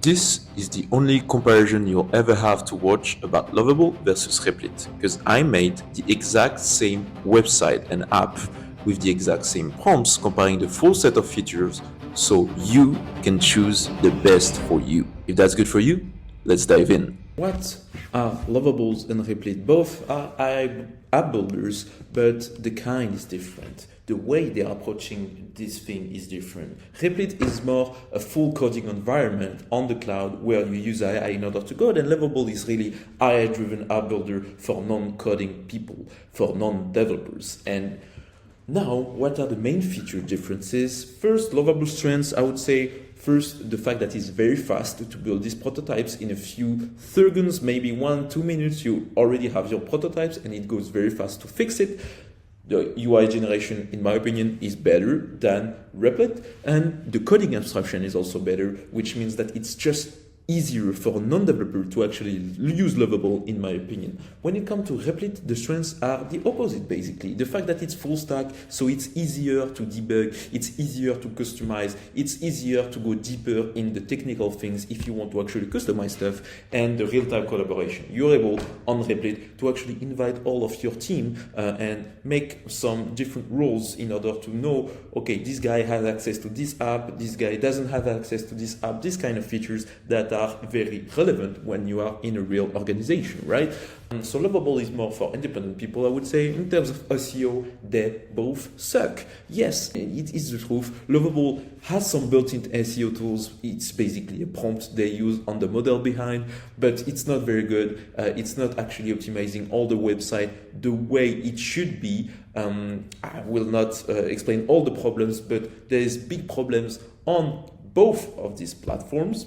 This is the only comparison you'll ever have to watch about Lovable versus Replit, because I made the exact same website and app with the exact same prompts, comparing the full set of features so you can choose the best for you. If that's good for you, let's dive in. What are Lovables and Replit? Both are app builders, but the kind is different. The way they are approaching this thing is different. Replit is more a full coding environment on the cloud where you use AI in order to code, and Lovable is really AI-driven app builder for non-coding people, for non-developers. And now, what are the main feature differences? First, Lovable Strengths, I would say. First, the fact that it's very fast to build these prototypes in a few seconds, maybe 1-2 minutes, you already have your prototypes and it goes very fast to fix it. The UI generation, in my opinion, is better than Replit, and the coding abstraction is also better, which means that it's just easier for a non-developer to actually use Lovable, in my opinion. When it comes to Replit, the strengths are the opposite, basically. The fact that it's full stack, so it's easier to debug, it's easier to customize, it's easier to go deeper in the technical things if you want to actually customize stuff, and the real-time collaboration. You're able, on Replit, to actually invite all of your team and make some different roles in order to know, okay, this guy has access to this app, this guy doesn't have access to this app, this kind of features that are very relevant when you are in a real organization, right? And so Lovable is more for independent people, I would say. In terms of SEO, they both suck. Yes, it is the truth. Lovable has some built-in SEO tools. It's basically a prompt they use on the model behind, but it's not very good. It's not actually optimizing all the website the way it should be. I will not explain all the problems, but there's big problems on both of these platforms.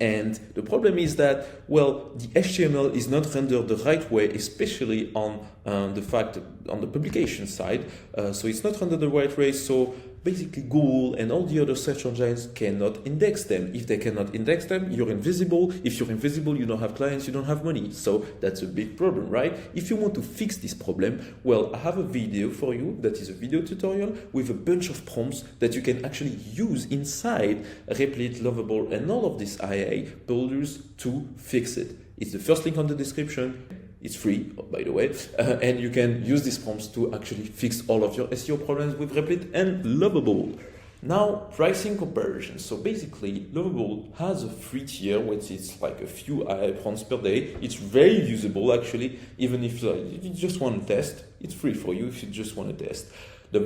And the problem is that, well, the HTML is not rendered the right way, especially on on the publication side. So it's not rendered the right way. So basically Google and all the other search engines cannot index them. If they cannot index them, you're invisible. If you're invisible, you don't have clients, you don't have money. So that's a big problem, right? If you want to fix this problem, well, I have a video for you that is a video tutorial with a bunch of prompts that you can actually use inside Replit, Lovable, and all of these IA builders to fix it. It's the first link on the description. It's free, by the way, and you can use these prompts to actually fix all of your SEO problems with Replit and Lovable. Now, pricing comparison. So basically, Lovable has a free tier, which is like a few AI prompts per day. It's very usable, actually, even if you just want to test. It's free for you if you just want to test. The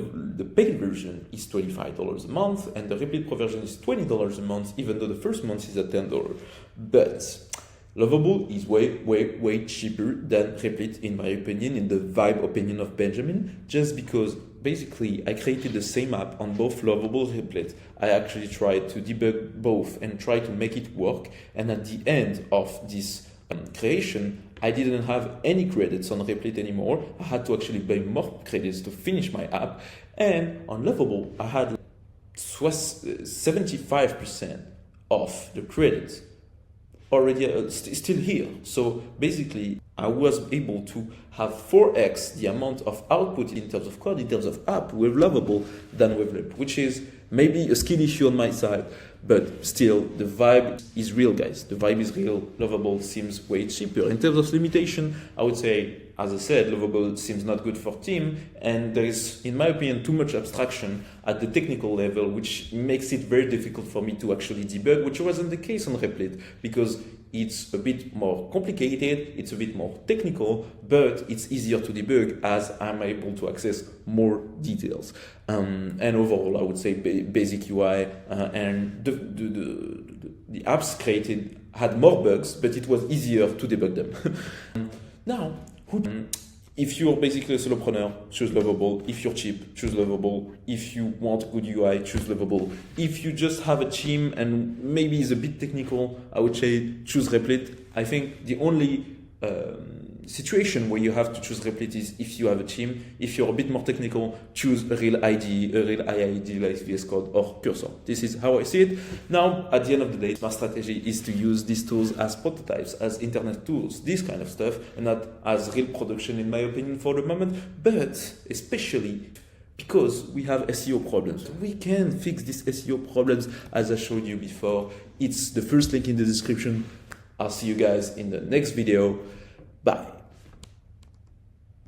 paid version is $25 a month, and the Replit Pro version is $20 a month, even though the first month is at $10. But Lovable is way cheaper than Replit, in my opinion, in the vibe opinion of Benjamin, just because basically I created the same app on both Lovable and Replit. I actually tried to debug both and try to make it work, and at the end of this creation, I didn't have any credits on Replit anymore. I had to actually buy more credits to finish my app, and on Lovable I had 75% of the credits already still here. So basically, I was able to have 4x the amount of output in terms of code, in terms of app with Lovable than with Replit, which is maybe a skill issue on my side, but still the vibe is real, guys. The vibe is real. Lovable seems way cheaper. In terms of limitation, I would say, as I said, Lovable seems not good for team, and there is, in my opinion, too much abstraction at the technical level, which makes it very difficult for me to actually debug, which wasn't the case on Replit, because it's a bit more complicated, it's a bit more technical, but it's easier to debug as I'm able to access more details. And overall, I would say basic UI and the apps created had more bugs, but it was easier to debug them. Now, if you're basically a solopreneur, choose Lovable. If you're cheap, choose Lovable. If you want good UI, choose Lovable. If you just have a team and maybe it's a bit technical, I would say choose Replit. I think the only situation where you have to choose Replit is if you have a team. If you're a bit more technical, choose a real IDE, a real IID like VS Code or Cursor. This is how I see it. Now, at the end of the day, my strategy is to use these tools as prototypes, as internet tools, this kind of stuff, and not as real production, in my opinion, for the moment. But especially because we have SEO problems. We can fix these SEO problems as I showed you before. It's the first link in the description. I'll see you guys in the next video. Bye.